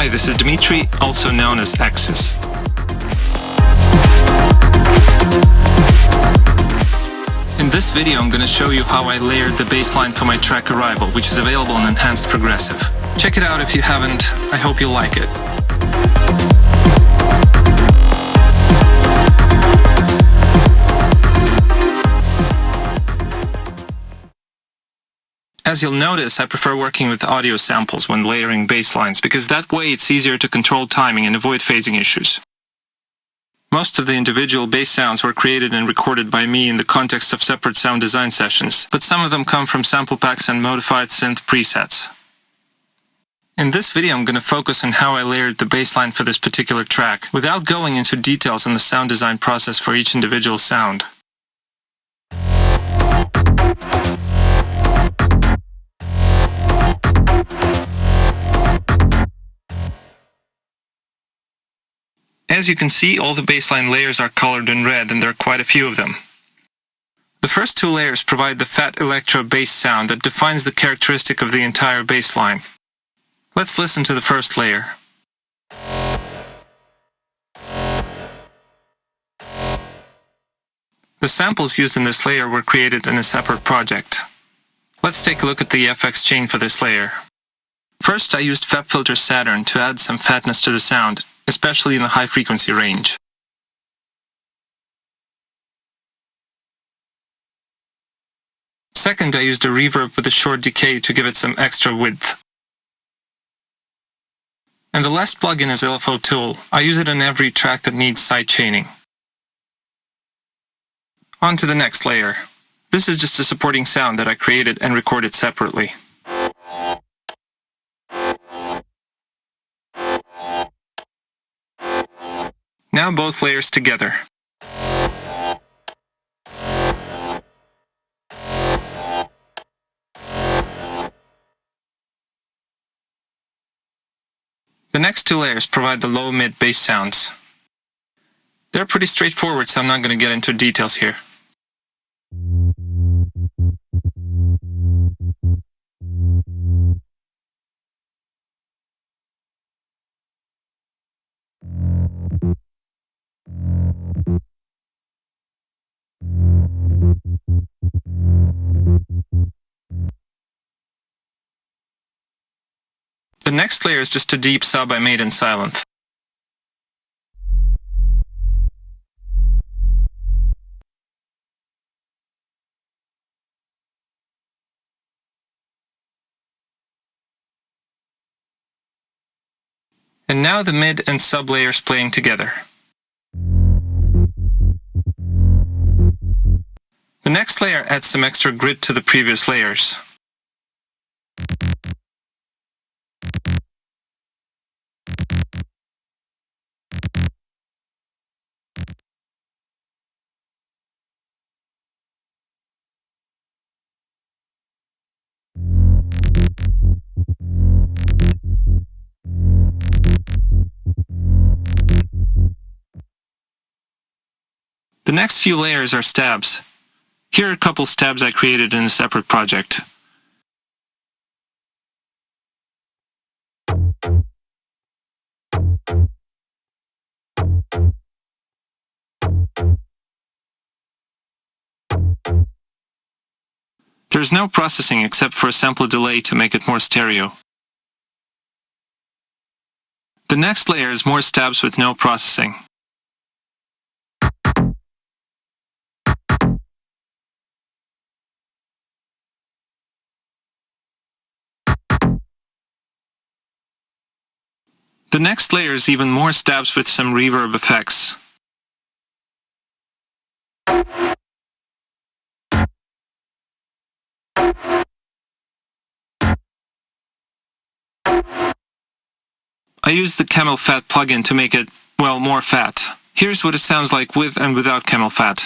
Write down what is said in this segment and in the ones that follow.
Hi, this is Dmitry, also known as Axis. In this video I'm going to show you how I layered the bassline for my track Arrival, which is available in Enhanced Progressive. Check it out if you haven't, I hope you'll like it. As you'll notice, I prefer working with audio samples when layering basslines because that way it's easier to control timing and avoid phasing issues. Most of the individual bass sounds were created and recorded by me in the context of separate sound design sessions, but some of them come from sample packs and modified synth presets. In this video I'm going to focus on how I layered the bassline for this particular track, without going into details on the sound design process for each individual sound. As you can see, all the bassline layers are colored in red, and there are quite a few of them. The first two layers provide the fat electro bass sound that defines the characteristic of the entire bassline. Let's listen to the first layer. The samples used in this layer were created in a separate project. Let's take a look at the FX chain for this layer. First, I used FabFilter Saturn to add some fatness to the sound, especially in the high frequency range. Second, I used a reverb with a short decay to give it some extra width. And the last plugin is LFO Tool. I use it on every track that needs side chaining. On to the next layer. This is just a supporting sound that I created and recorded separately. Now both layers together. The next two layers provide the low-mid bass sounds. They're pretty straightforward, so I'm not going to get into details here. The next layer is just a deep sub I made in Silent. And now the mid and sub layers playing together. The next layer adds some extra grit to the previous layers. The next few layers are stabs. Here are a couple stabs I created in a separate project. There's no processing except for a sampler delay to make it more stereo. The next layer is more stabs with no processing. The next layer is even more stabs with some reverb effects. I used the Camel Fat plugin to make it, well, more fat. Here's what it sounds like with and without Camel Fat.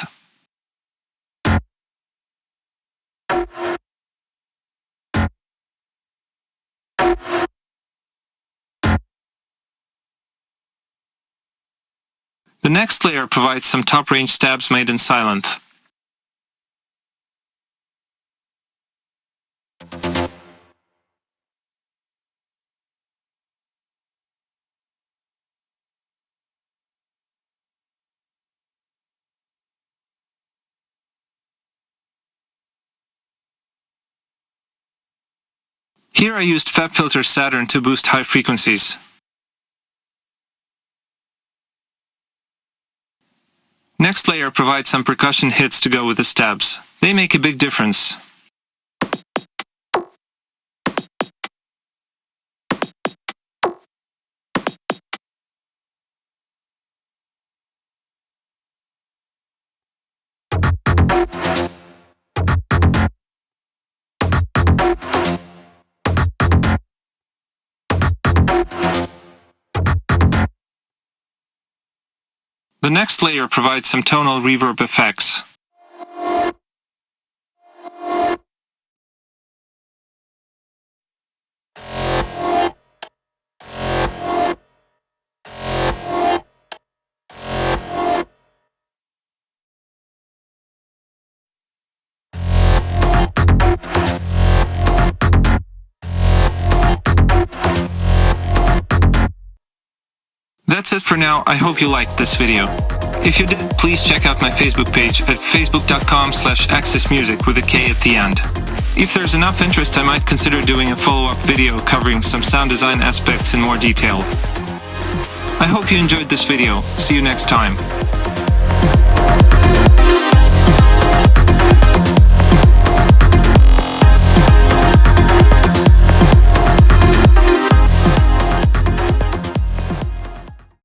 The next layer provides some top range stabs made in Silent. Here I used FabFilter Saturn to boost high frequencies. Next layer provides some percussion hits to go with the stabs. They make a big difference. The next layer provides some tonal reverb effects. That's it for now. I hope you liked this video. If you did, please check out my Facebook page at facebook.com/accessmusic with a K at the end. If there's enough interest, I might consider doing a follow-up video covering some sound design aspects in more detail. I hope you enjoyed this video. See you next time.